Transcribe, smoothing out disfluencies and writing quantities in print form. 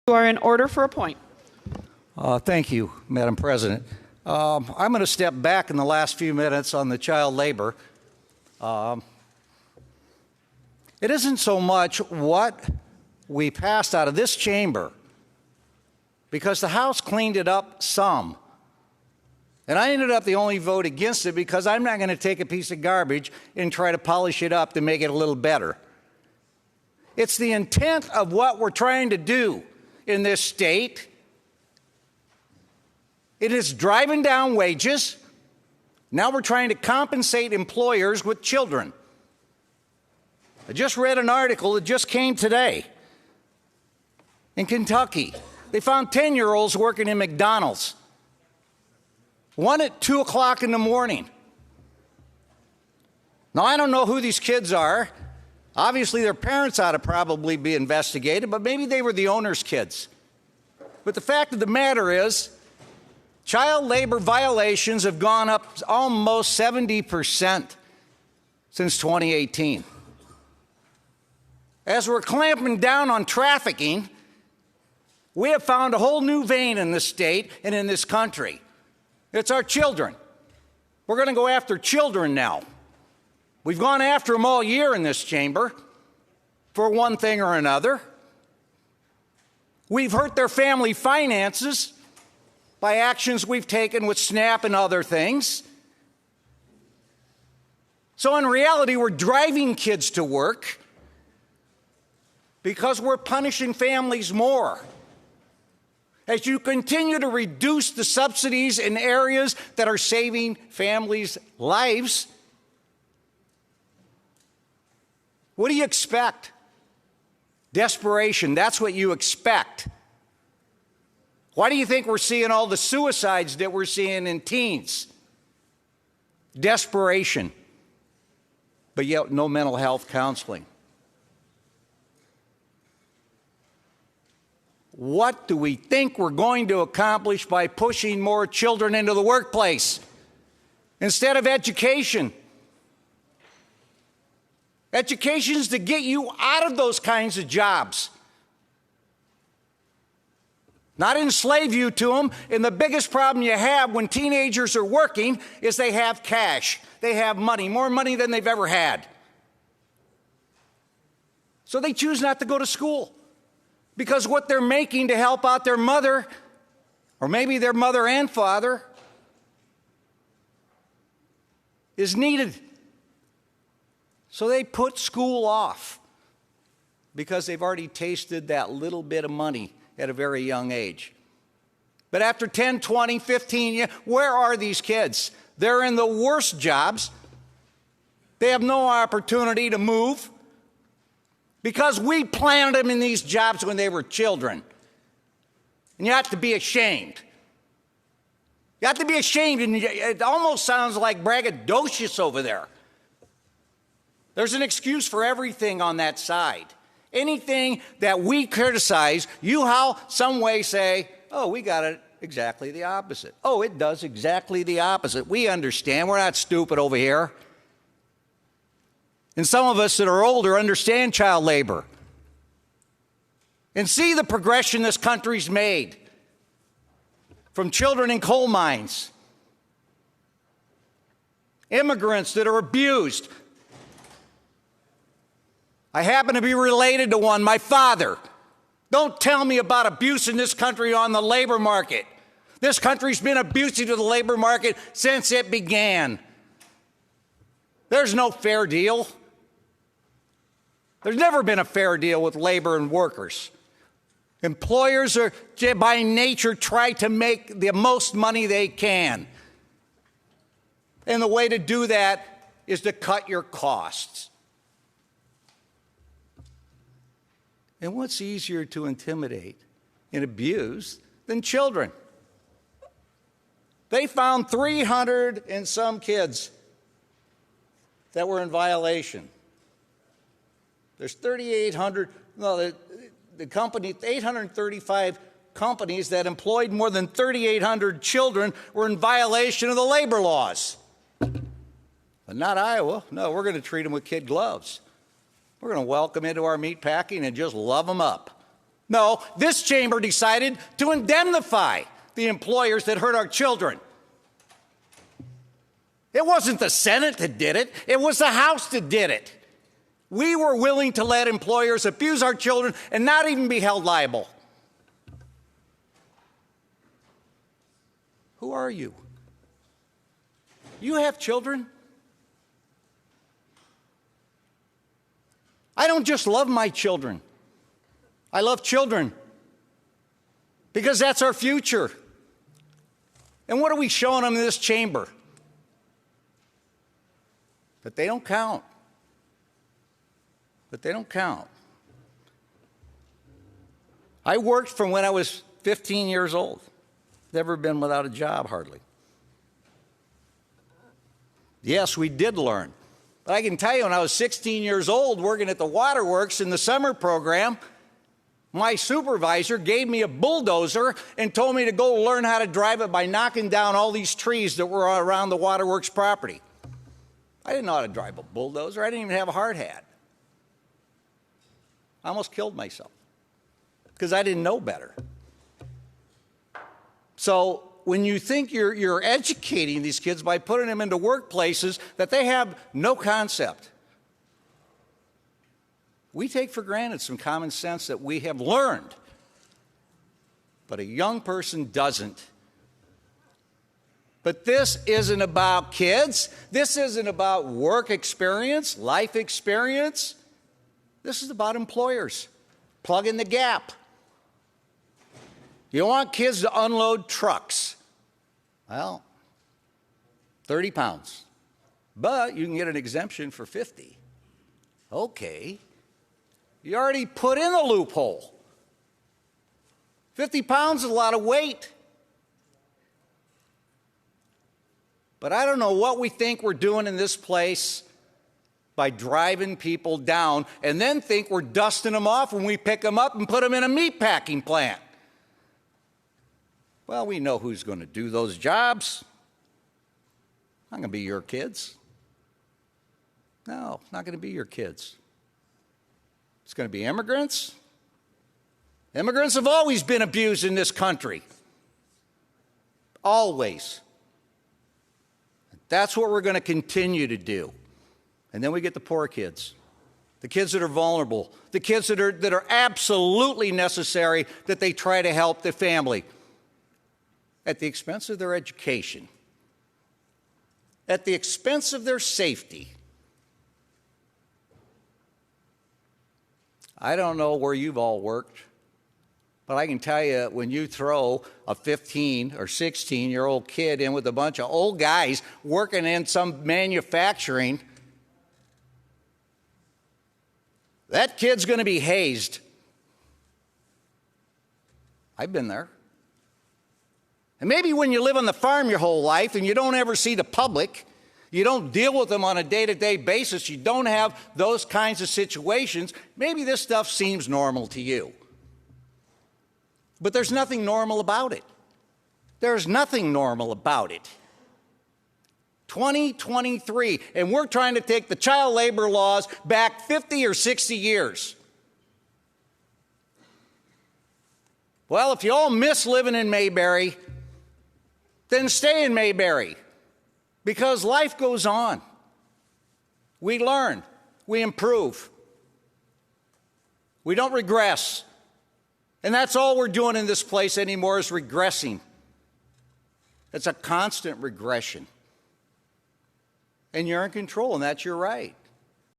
You are in order for a point. Thank you, Madam President. I'm going to step back in the last few minutes on the child labor. It isn't so much what we passed out of this chamber, because the House cleaned it up some. And I ended up the only vote against it because I'm not going to take a piece of garbage and try to polish it up to make it a little better. It's the intent of what we're trying to do in this state. It is driving down wages. Now we're trying to compensate employers with children. I just read an article that just came today. In Kentucky, they found 10-year-olds working in McDonald's. One at 2 o'clock in the morning. Now, I don't know who these kids are. Obviously, their parents ought to probably be investigated, but maybe they were the owner's kids. But the fact of the matter is, child labor violations have gone up almost 70% since 2018. As we're clamping down on trafficking, we have found a whole new vein in this state and in this country. It's our children. We're going to go after children now. We've gone after them all year in this chamber for one thing or another. We've hurt their family finances by actions we've taken with SNAP and other things. So in reality, we're driving kids to work because we're punishing families more. As you continue to reduce the subsidies in areas that are saving families' lives, what do you expect? Desperation, that's what you expect. Why do you think we're seeing all the suicides that we're seeing in teens? Desperation, but yet no mental health counseling. What do we think we're going to accomplish by pushing more children into the workplace instead of education? Education is to get you out of those kinds of jobs, not enslave you to them. And the biggest problem you have when teenagers are working is they have cash. They have money, more money than they've ever had. So they choose not to go to school, because what they're making to help out their mother, or maybe their mother and father, is needed. So they put school off because they've already tasted that little bit of money at a very young age. But after 10, 20, 15 years, where are these kids? They're in the worst jobs. They have no opportunity to move because we planted them in these jobs when they were children. And you have to be ashamed. You have to be ashamed, and it almost sounds like braggadocious over there. There's an excuse for everything on that side. Anything that we criticize, you how some way say, oh, we got it exactly the opposite. Oh, it does exactly the opposite. We understand. We're not stupid over here. And some of us that are older understand child labor and see the progression this country's made from children in coal mines, immigrants that are abused. I happen to be related to one, my father. Don't tell me about abuse in this country on the labor market. This country's been abusive to the labor market since it began. There's no fair deal. There's never been a fair deal with labor and workers. Employers are, by nature, try to make the most money they can. And the way to do that is to cut your costs. And what's easier to intimidate and abuse than children? They found 300 and some kids that were in violation. There's 3,800, no, the company, 835 companies that employed more than 3,800 children were in violation of the labor laws. But not Iowa. No, we're going to treat them with kid gloves. We're going to welcome into our meat packing and just love them up. No, this chamber decided to indemnify the employers that hurt our children. It wasn't the Senate that did it. It was the House that did it. We were willing to let employers abuse our children and not even be held liable. Who are you? You have children? I don't just love my children. I love children because that's our future. And what are we showing them in this chamber? That they don't count. That they don't count. I worked from when I was 15 years old. Never been without a job, hardly. Yes, we did learn. But I can tell you, when I was 16 years old working at the waterworks in the summer program, my supervisor gave me a bulldozer and told me to go learn how to drive it by knocking down all these trees that were around the waterworks property. I didn't know how to drive a bulldozer. I didn't even have a hard hat. I almost killed myself because I didn't know better. So when you think you're educating these kids by putting them into workplaces that they have no concept, we take for granted some common sense that we have learned, but a young person doesn't. But this isn't about kids. This isn't about work experience, life experience. This is about employers. Plug in the gap. You want kids to unload trucks. Well, 30 pounds. But you can get an exemption for 50. Okay. You already put in a loophole. 50 pounds is a lot of weight. But I don't know what we think we're doing in this place by driving people down and then think we're dusting them off when we pick them up and put them in a meatpacking plant. Well, we know who's going to do those jobs. Not going to be your kids. No, not going to be your kids. It's going to be immigrants. Immigrants have always been abused in this country. Always. That's what we're going to continue to do. And then we get the poor kids, the kids that are vulnerable, the kids that are absolutely necessary that they try to help the family at the expense of their education, at the expense of their safety. I don't know where you've all worked, but I can tell you, when you throw a 15 or 16-year-old kid in with a bunch of old guys working in some manufacturing, that kid's going to be hazed. I've been there. And maybe when you live on the farm your whole life and you don't ever see the public, you don't deal with them on a day-to-day basis, you don't have those kinds of situations, maybe this stuff seems normal to you. But there's nothing normal about it. There's nothing normal about it. 2023, and we're trying to take the child labor laws back 50 or 60 years. Well, if you all miss living in Mayberry, then stay in Mayberry, because life goes on. We learn, we improve. We don't regress. And that's all we're doing in this place anymore is regressing. It's a constant regression. And you're in control, and that's your right.